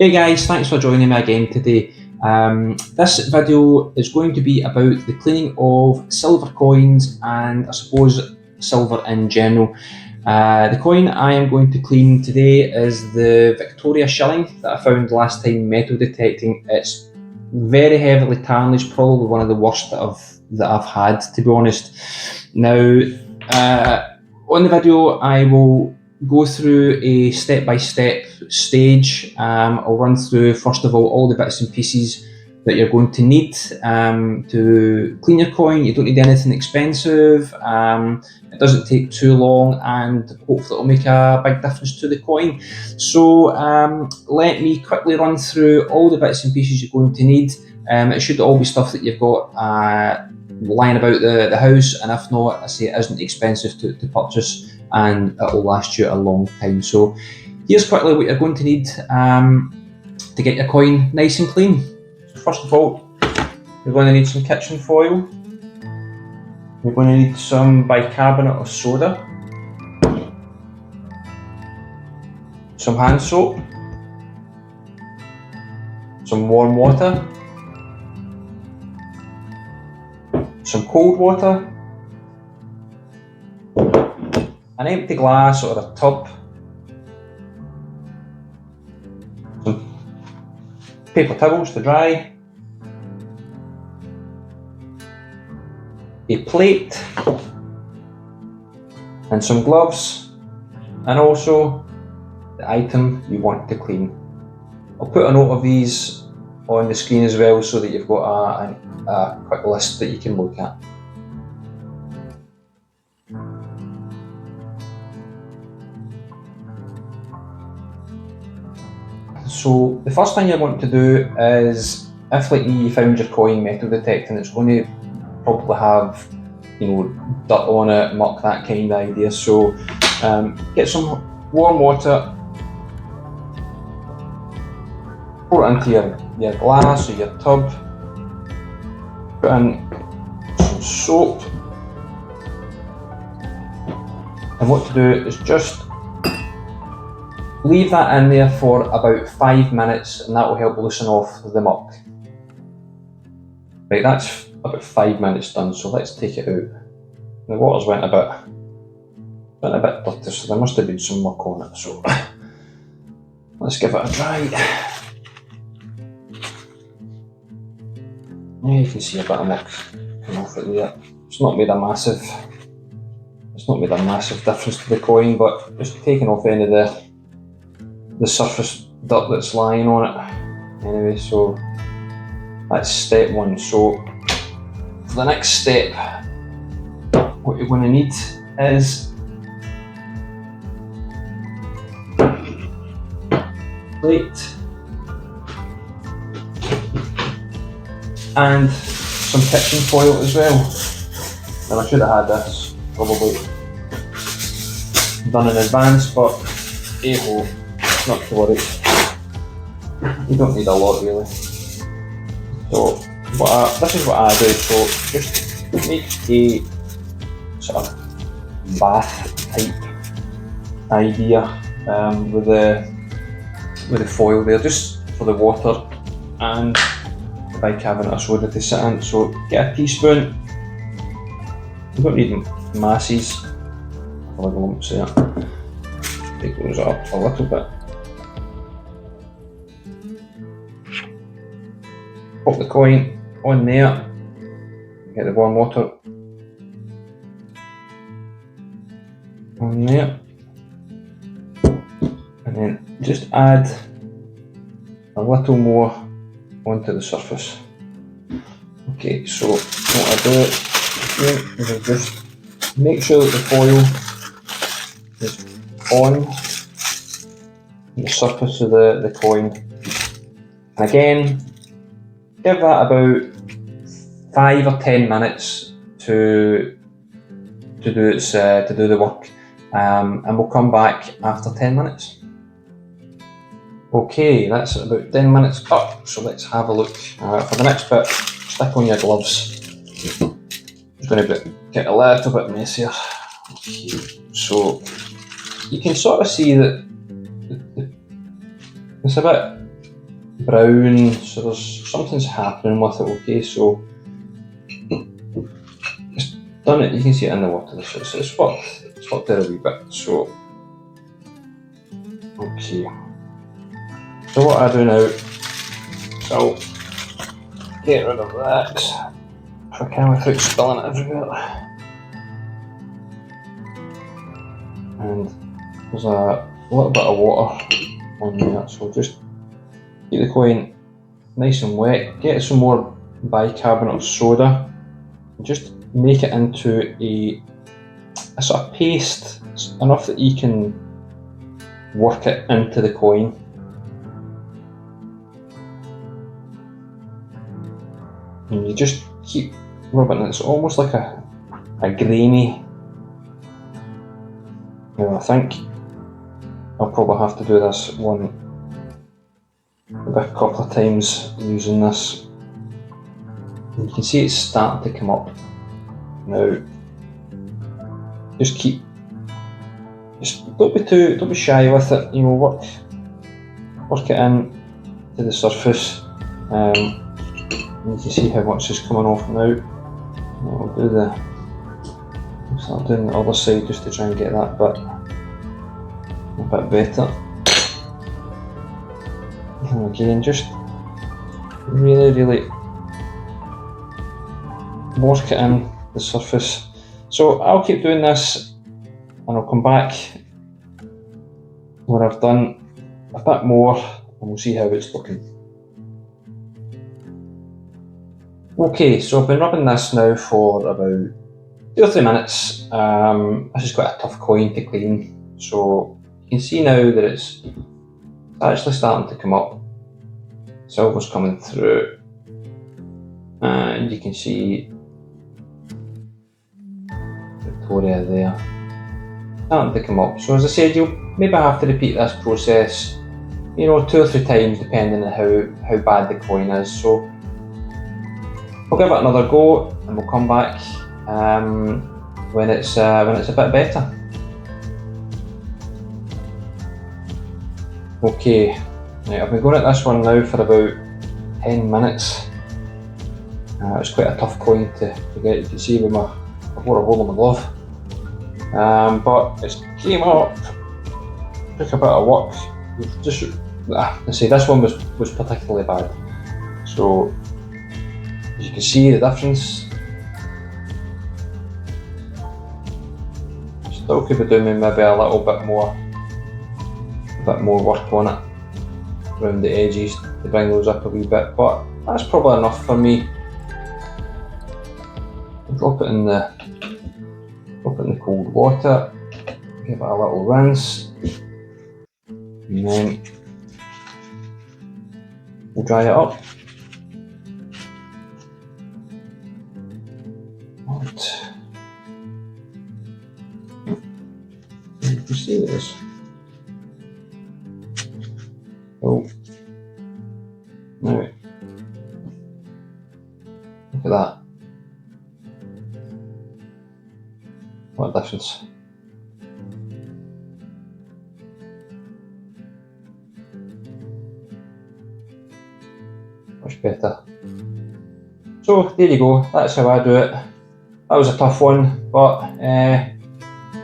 Hey guys, thanks for joining me again today. This video is going to be about the cleaning of silver coins and I suppose silver in general. The coin I am going to clean today is the Victoria shilling that I found last time metal detecting. It's very heavily tarnished, probably one of the worst that I've had, to be honest. Now, on the video I will go through a step-by-step stage. I'll run through, first of all the bits and pieces that you're going to need to clean your coin. You don't need anything expensive. It doesn't take too long and hopefully it'll make a big difference to the coin. So let me quickly run through all the bits and pieces you're going to need. It should all be stuff that you've got lying about the house, and if not, I say it isn't expensive to purchase and it will last you a long time. So here's quickly what you're going to need to get your coin nice and clean. First of all, you're going to need some kitchen foil. You're going to need some bicarbonate of soda, some hand soap, some warm water, some cold water, an empty glass or a tub, some paper towels to dry, a plate, and some gloves, and also the item you want to clean. I'll put a note of these on the screen as well so that you've got a quick list that you can look at. So the first thing you want to do is, if like me you found your coin metal detecting, it's going to probably have, dirt on it, muck, that kind of idea. So get some warm water, pour it into your glass or your tub, put in some soap, and what to do is just leave that in there for about 5 minutes, and that will help loosen off the muck. Right, that's about 5 minutes done, so let's take it out. The water's went a bit dirty, so there must have been some muck on it, so let's give it a try. Yeah, you can see a bit of muck coming off it there. It's not made a massive difference to the coin, but just taking off any of the surface dirt that's lying on it. Anyway, so that's step one. So for the next step, what you're going to need is plate and some kitchen foil as well. Now I should have had this probably done in advance, but hey-ho, not to worry. You don't need a lot really. So this is what I do. So just make a sort of bath type idea with the foil there, just for the water and the bicarbonate of soda to sit in. So get a teaspoon. You don't need masses. I like lumps there. Take those up a little bit. Pop the coin on there, get the warm water on there, and then just add a little more onto the surface. Okay, so what I do is I just make sure that the foil is on the surface of the coin. And again, give that about 5 or 10 minutes to do the work, and we'll come back after 10 minutes. Okay, that's about 10 minutes up, so let's have a look. For the next bit, stick on your gloves. It's going to get a little bit messier. Okay, so you can sort of see that it's a bit brown, so there's something's happening with it. Okay, so just done it. You can see it in the water. So it's worked there a wee bit. So okay. So what I do now, so get rid of that if I can without spilling it everywhere. And there's a little bit of water on there, so just keep the coin nice and wet, get some more bicarbonate of soda, and just make it into a sort of paste, enough that you can work it into the coin. And you just keep rubbing it. It's almost like a grainy. I think I'll probably have to do this one a couple of times using this. And you can see it's starting to come up now. Just don't be shy with it. Work it in to the surface. You can see how much is coming off now. I'll start doing the other side just to try and get that bit a bit better. And again, just really work it in the surface. So I'll keep doing this, and I'll come back when I've done a bit more, and we'll see how it's looking. Okay, so I've been rubbing this now for about 2 or 3 minutes. This is quite a tough coin to clean, so you can see now that it's actually starting to come up. Silver's coming through, and you can see Victoria there, starting to come up. So as I said, you'll maybe have to repeat this process, 2 or 3 times depending on how bad the coin is. So we'll give it another go, and we'll come back when it's a bit better. Okay, right, I've been going at this one now for about 10 minutes. It's quite a tough coin to get. You can see with I've got a hole in my glove, but it came up. Took a bit of work. This one was particularly bad. So as you can see the difference. Still could be doing maybe a little bit more work on it around the edges to bring those up a wee bit, but that's probably enough for me. Drop it in the cold water, give it a little rinse, and then we'll dry it up. You see this? Oh, now look at that. What a difference. Much better. So there you go, that's how I do it. That was a tough one, but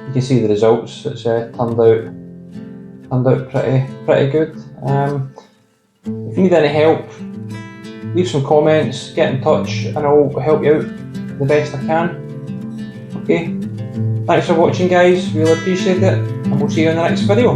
you can see the results. It's turned out pretty good. If you need any help, leave some comments, get in touch, and I'll help you out the best I can. Okay, thanks for watching guys, really appreciate it, and we'll see you in the next video.